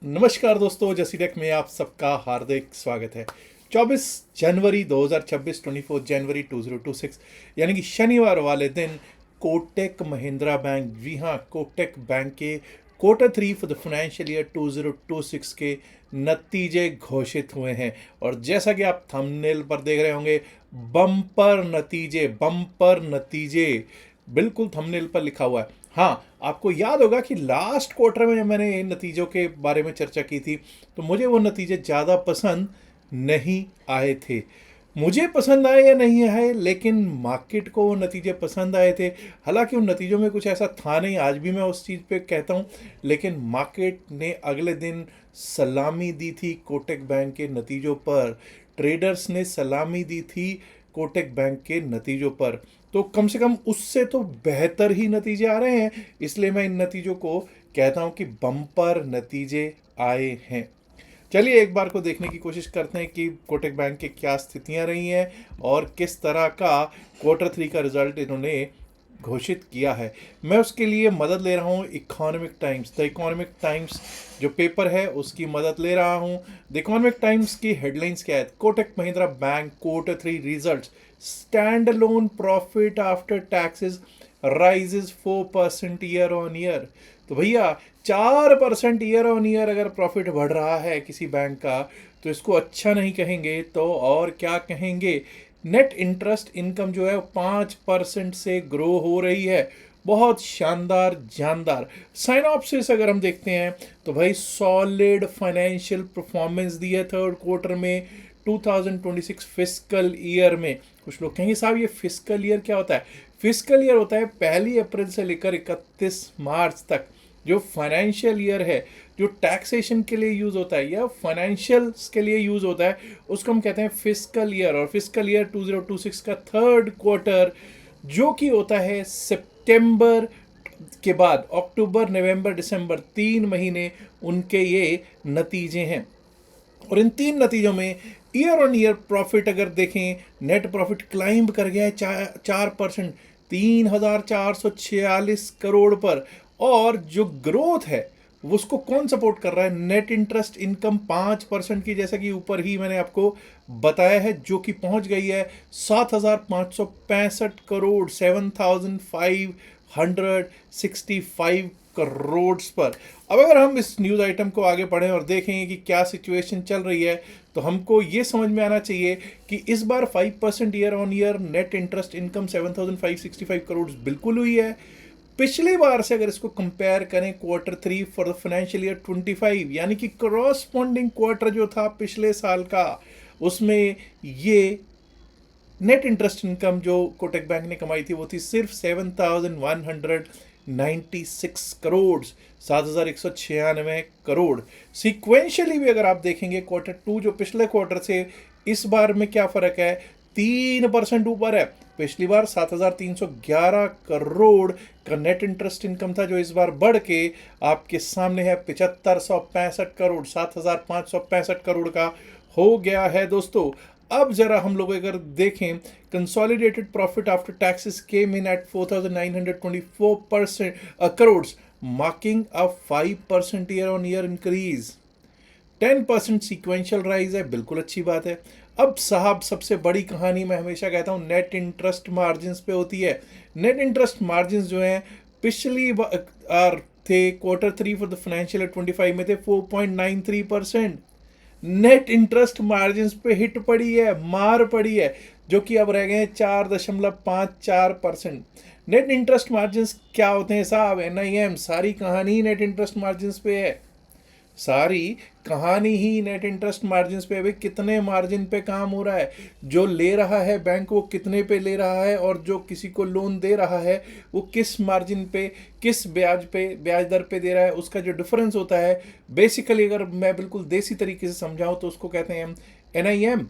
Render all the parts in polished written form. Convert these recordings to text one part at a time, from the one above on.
नमस्कार दोस्तों, जसी टेक में आप सबका हार्दिक स्वागत है। 24 जनवरी 2026, 24 जनवरी 2026 यानी कि शनिवार वाले दिन कोटक महिंद्रा बैंक, जी हाँ, कोटक बैंक के Q3 for the financial year 2026 के नतीजे घोषित हुए हैं। और जैसा कि आप थंबनेल पर देख रहे होंगे, बम्पर नतीजे बिल्कुल थंबनेल पर लिखा हुआ है। हाँ, आपको याद होगा कि लास्ट क्वार्टर में जब मैंने इन नतीजों के बारे में चर्चा की थी तो मुझे वो नतीजे ज़्यादा पसंद नहीं आए थे। मुझे पसंद आए या नहीं आए, लेकिन मार्केट को वो नतीजे पसंद आए थे। हालांकि उन नतीजों में कुछ ऐसा था नहीं, आज भी मैं उस चीज़ पे कहता हूँ, लेकिन मार्केट ने अगले दिन सलामी दी थी कोटक बैंक के नतीजों पर। ट्रेडर्स ने सलामी दी थी कोटक बैंक के नतीजों पर। तो कम से कम उससे तो बेहतर ही नतीजे आ रहे हैं, इसलिए मैं इन नतीजों को कहता हूं कि बम्पर नतीजे आए हैं। चलिए एक बार को देखने की कोशिश करते हैं कि कोटक बैंक की क्या स्थितियां रही हैं और किस तरह का Q3 का रिजल्ट इन्होंने घोषित किया है। मैं उसके लिए मदद ले रहा हूँ economic Times, the Economic times जो पेपर है उसकी मदद ले रहा हूँ। द इकोनॉमिक टाइम्स की हेडलाइंस क्या है? Kotak Mahindra bank Q3 result, stand loan profit after taxes rises 4% year on year. तो भैया 4% ईयर ऑन ईयर अगर प्रॉफिट बढ़ रहा है किसी बैंक का तो इसको अच्छा नहीं कहेंगे तो और क्या कहेंगे। नेट इंटरेस्ट इनकम जो है 5% से ग्रो हो रही है। बहुत शानदार जानदार साइनॉप्सिस अगर हम देखते हैं तो भाई सॉलिड फाइनेंशियल परफॉर्मेंस दी है थर्ड क्वार्टर में 2026 फिस्कल ईयर में। कुछ लोग कहेंगे साहब ये फिस्कल ईयर क्या होता है? फिस्कल ईयर होता है 1 अप्रैल से लेकर 31 मार्च तक। जो फाइनेंशियल ईयर है, जो टैक्सेशन के लिए यूज़ होता है या फाइनेंशियल्स के लिए यूज़ होता है, उसको हम कहते हैं फिस्कल ईयर। और फिस्कल ईयर 2026 का थर्ड क्वार्टर जो कि होता है सितंबर के बाद अक्टूबर, नवंबर, दिसंबर, 3 महीने उनके ये नतीजे हैं। और इन 3 नतीजों में ईयर ऑन ईयर प्रॉफिट अगर देखें, नेट प्रॉफिट क्लाइंब कर गया है 4%, 3,446 करोड़ पर। और जो ग्रोथ है वो उसको कौन सपोर्ट कर रहा है? नेट इंटरेस्ट इनकम 5% की, जैसा कि ऊपर ही मैंने आपको बताया है, जो कि पहुंच गई है 7,565 करोड़, 7,565 करोड़ पर। अब अगर हम इस न्यूज़ आइटम को आगे पढ़ें और देखें कि क्या सिचुएशन चल रही है तो हमको ये समझ में आना चाहिए कि इस बार 5% year on year net interest income 7,565 crore बिल्कुल हुई है। पिछली बार से अगर इसको कंपेयर करें Q3 for the financial year 25, यानी कि करॉस्पॉन्डिंग क्वार्टर जो था पिछले साल का, उसमें ये नेट इंटरेस्ट इनकम जो कोटक बैंक ने कमाई थी वो थी सिर्फ 7,196 करोड़, 7,196 करोड़। सिक्वेंशियली भी अगर आप देखेंगे Q2 जो पिछले क्वार्टर से इस बार में क्या फर्क है? 3% ऊपर है। पिछली बार 7,311 करोड़ का नेट इंटरेस्ट इनकम था, जो इस बार बढ़ के आपके सामने है 7,565 करोड़, 7,565 करोड़ का हो गया है दोस्तों। अब जरा हम लोग अगर देखें, consolidated profit after taxes came in at 4,924 crore, marking a 5% year on year increase. 10% sequential rise है, बिल्कुल अच्छी बात है। अब साहब सबसे बड़ी कहानी मैं हमेशा कहता हूँ नेट इंटरेस्ट मार्जिन पे होती है। नेट इंटरेस्ट मार्जिन जो हैं पिछली बार थे Q3 for the financial year 25 में थे 4.93%। नेट इंटरेस्ट मार्जिन पे हिट पड़ी है, मार पड़ी है, जो कि अब रह गए हैं 4.54%। नेट इंटरेस्ट मार्जिन क्या होते हैं साहब? NIM। सारी कहानी नेट इंटरेस्ट मार्जिन पे है, सारी कहानी ही नेट इंटरेस्ट मार्जिन पे। अभी कितने मार्जिन पे काम हो रहा है? जो ले रहा है बैंक वो कितने पे ले रहा है, और जो किसी को लोन दे रहा है वो किस मार्जिन पे, किस ब्याज पे, ब्याज दर पे दे रहा है, उसका जो डिफरेंस होता है, बेसिकली अगर मैं बिल्कुल देसी तरीके से समझाऊं तो उसको कहते हैं हम NIM।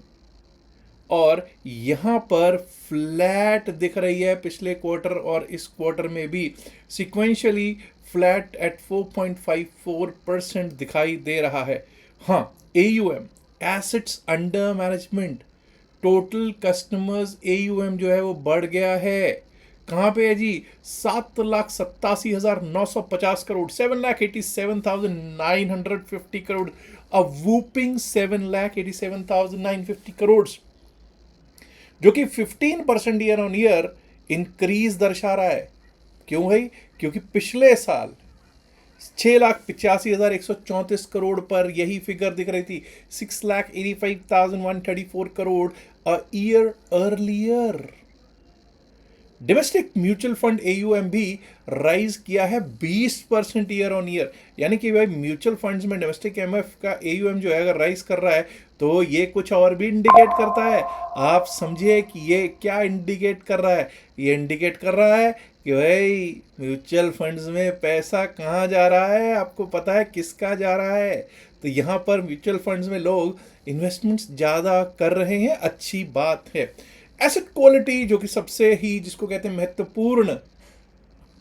और यहाँ पर फ्लैट दिख रही है पिछले क्वार्टर और इस क्वार्टर में भी सिक्वेंशियली फ्लैट एट 4.54% दिखाई दे रहा है। हाँ, AUM, assets under management, total customers AUM जो है वो बढ़ गया है कहाँ पे है जी? 7,87,950 करोड़, 7,87,950 करोड़, अ वूपिंग 7,87,950 करोड़, जो कि 15% ईयर ऑन ईयर इंक्रीज दर्शा रहा है। क्यों भाई? क्योंकि पिछले साल 6,85,134 करोड़ पर यही फिगर दिख रही थी, 6,85,134 crore a year earlier. Domestic mutual fund AUM भी राइज किया है 20% ईयर ऑन ईयर। यानी कि भाई म्यूचुअल फंड्स में डोमेस्टिक एमएफ का एयूएम जो है अगर राइज कर रहा है तो ये कुछ और भी इंडिकेट करता है। आप समझिए कि ये क्या इंडिकेट कर रहा है? ये इंडिकेट कर रहा है कि भाई म्यूचुअल फंड्स में पैसा कहाँ जा रहा है, आपको पता है किसका जा रहा है। तो यहाँ पर म्यूचुअल फंड्स में लोग इन्वेस्टमेंट्स ज़्यादा कर रहे हैं, अच्छी बात है। एसेट क्वालिटी जो कि सबसे ही जिसको कहते हैं महत्वपूर्ण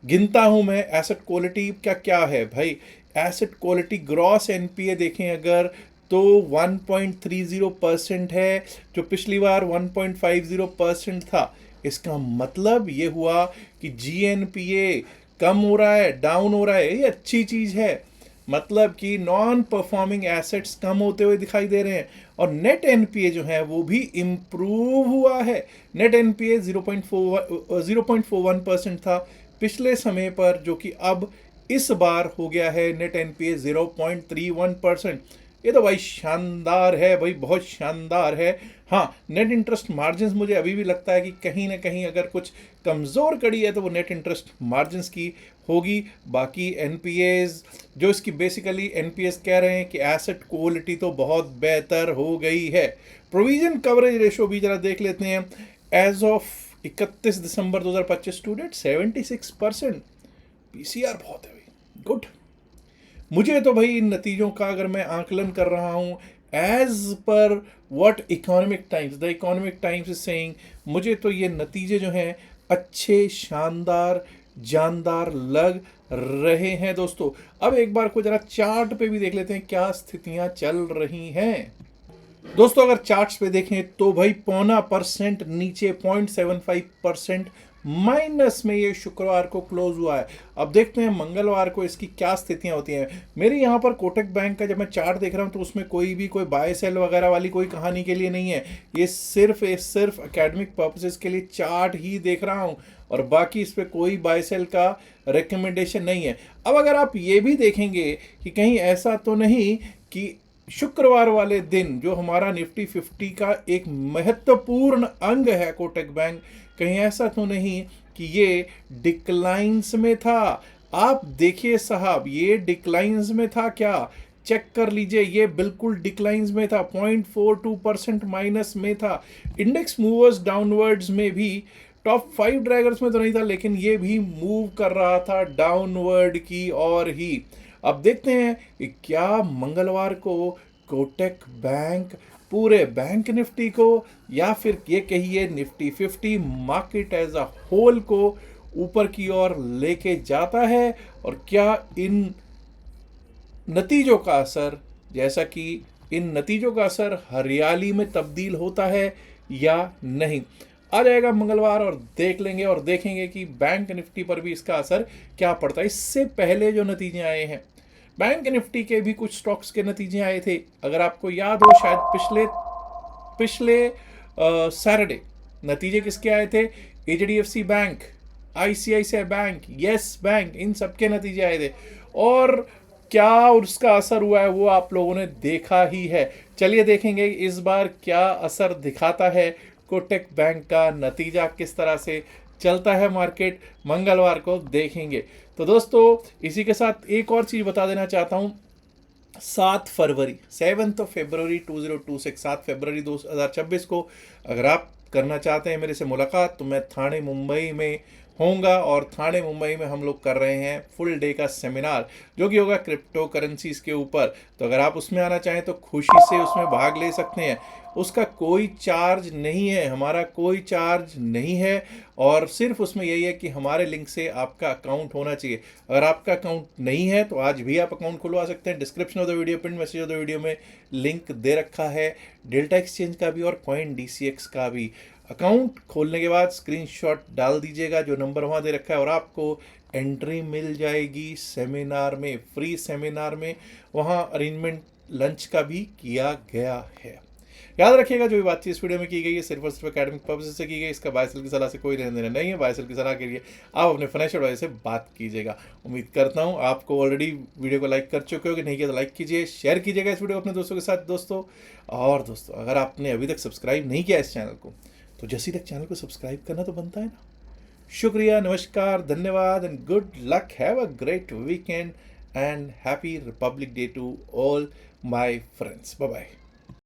गिनता हूं मैं, एसेट क्वालिटी क्या क्या है भाई? एसेट क्वालिटी ग्रॉस एनपीए देखें अगर तो 1.30% है, जो पिछली बार 1.50% था। इसका मतलब ये हुआ कि जीएनपीए कम हो रहा है, डाउन हो रहा है, ये अच्छी चीज है। मतलब कि नॉन परफॉर्मिंग एसेट्स कम होते हुए दिखाई दे रहे हैं और नेट एनपीए जो है वो भी इम्प्रूव हुआ है। नेट एनपीए 0.41% था पिछले समय पर, जो कि अब इस बार हो गया है नेट एनपीए 0.31%। ये तो भाई शानदार है भाई, बहुत शानदार है। हाँ, नेट इंटरेस्ट मार्जिन मुझे अभी भी लगता है कि कहीं ना कहीं अगर कुछ कमज़ोर कड़ी है तो वो नेट इंटरेस्ट मार्जिन की होगी। बाकी एनपीएज जो इसकी बेसिकली एनपीएस कह रहे हैं कि एसेट क्वालिटी तो बहुत बेहतर हो गई है। प्रोविजन कवरेज रेशो भी जरा देख लेते हैं। As of 31 December 2025 to date 76%। PCR बहुत है भाई, गुड। मुझे तो भाई इन नतीजों का अगर मैं आकलन कर रहा हूं एज पर what Economic Times, the Economic Times is saying, मुझे तो ये नतीजे जो हैं अच्छे, शानदार, जानदार लग रहे हैं दोस्तों। अब एक बार को जरा चार्ट पे भी देख लेते हैं क्या स्थितियां चल रही हैं। दोस्तों अगर चार्ट्स पे देखें तो भाई 0.5% नीचे, 0.75% माइनस में ये शुक्रवार को क्लोज हुआ है। अब देखते हैं मंगलवार को इसकी क्या स्थितियां होती हैं। मेरे यहाँ पर कोटक बैंक का जब मैं चार्ट देख रहा हूँ तो उसमें कोई बाय सेल वगैरह वाली कोई कहानी के लिए नहीं है। ये सिर्फ एकेडमिक पर्पसेस के लिए चार्ट ही देख रहा हूँ और बाकी इस पर कोई बाय सेल का रिकमेंडेशन नहीं है। अब अगर आप ये भी देखेंगे कि कहीं ऐसा तो नहीं कि शुक्रवार वाले दिन जो हमारा निफ्टी 50 का एक महत्वपूर्ण अंग है कोटक बैंक, कहीं ऐसा तो नहीं कि ये डिक्लाइंस में था। आप देखिए साहब, ये डिक्लाइंस में था क्या? चेक कर लीजिए, ये बिल्कुल डिक्लाइंस में था, 0.42% माइनस में था। इंडेक्स मूवर्स डाउनवर्ड्स में भी, टॉप 5 ड्रैगर्स में तो नहीं था लेकिन ये भी मूव कर रहा था डाउनवर्ड की ओर ही। अब देखते हैं कि क्या मंगलवार को कोटक बैंक पूरे बैंक निफ्टी को या फिर ये कहिए Nifty 50 market as a whole को ऊपर की ओर लेके जाता है, और क्या इन नतीजों का असर, जैसा कि इन नतीजों का असर हरियाली में तब्दील होता है या नहीं। आ जाएगा मंगलवार और देख लेंगे और देखेंगे कि बैंक निफ्टी पर भी इसका असर क्या पड़ता है। इससे पहले जो नतीजे आए हैं बैंक निफ्टी के भी कुछ स्टॉक्स के नतीजे आए थे, अगर आपको याद हो शायद पिछले सैटरडे नतीजे किसके आए थे? HDFC bank, ICICI bank, yes bank, इन सबके नतीजे आए थे और क्या उसका असर हुआ है वो आप लोगों ने देखा ही है। चलिए देखेंगे इस बार क्या असर दिखाता है कोटक बैंक का नतीजा, किस तरह से चलता है मार्केट, मंगलवार को देखेंगे। तो दोस्तों इसी के साथ एक और चीज़ बता देना चाहता हूँ। 7 फरवरी 7 फरवरी 2026 7 फरवरी 2026 को अगर आप करना चाहते हैं मेरे से मुलाकात तो मैं थाने मुंबई में होऊंगा, और थाने मुंबई में हम लोग कर रहे हैं फुल डे का सेमिनार जो कि होगा क्रिप्टो करेंसीज के ऊपर। तो अगर आप उसमें आना चाहें तो खुशी से उसमें भाग ले सकते हैं। उसका कोई चार्ज नहीं है, हमारा कोई चार्ज नहीं है और सिर्फ उसमें यही है कि हमारे लिंक से आपका अकाउंट होना चाहिए। अगर आपका अकाउंट नहीं है तो आज भी आप अकाउंट खुलवा सकते हैं। Description of the video, pin message of the video में लिंक दे रखा है डेल्टा एक्सचेंज का भी और कॉइन DCX का भी। अकाउंट खोलने के बाद स्क्रीनशॉट डाल दीजिएगा जो नंबर वहाँ दे रखा है और आपको एंट्री मिल जाएगी सेमिनार में, फ्री सेमिनार में। वहाँ अरेंजमेंट लंच का भी किया गया है। याद रखिएगा जो भी बातचीत इस वीडियो में की गई है सिर्फ और सिर्फ एकेडमिक पर्पज से की गई। इसका बायसेल की सलाह से कोई लेना देना नहीं है। बायसेल की सलाह के लिए आप अपने फाइनेंशियल एडवाइजर से बात कीजिएगा। उम्मीद करता हूँ आपको ऑलरेडी वीडियो को लाइक कर चुके हो, कि नहीं किया तो लाइक कीजिए, शेयर कीजिएगा इस वीडियो को अपने दोस्तों के साथ। दोस्तों अगर आपने अभी तक सब्सक्राइब नहीं किया इस चैनल को तो जैसे तक चैनल को सब्सक्राइब करना तो बनता है ना। शुक्रिया, नमस्कार, धन्यवाद and good luck. Have a great weekend and happy Republic Day to all my friends. Bye bye.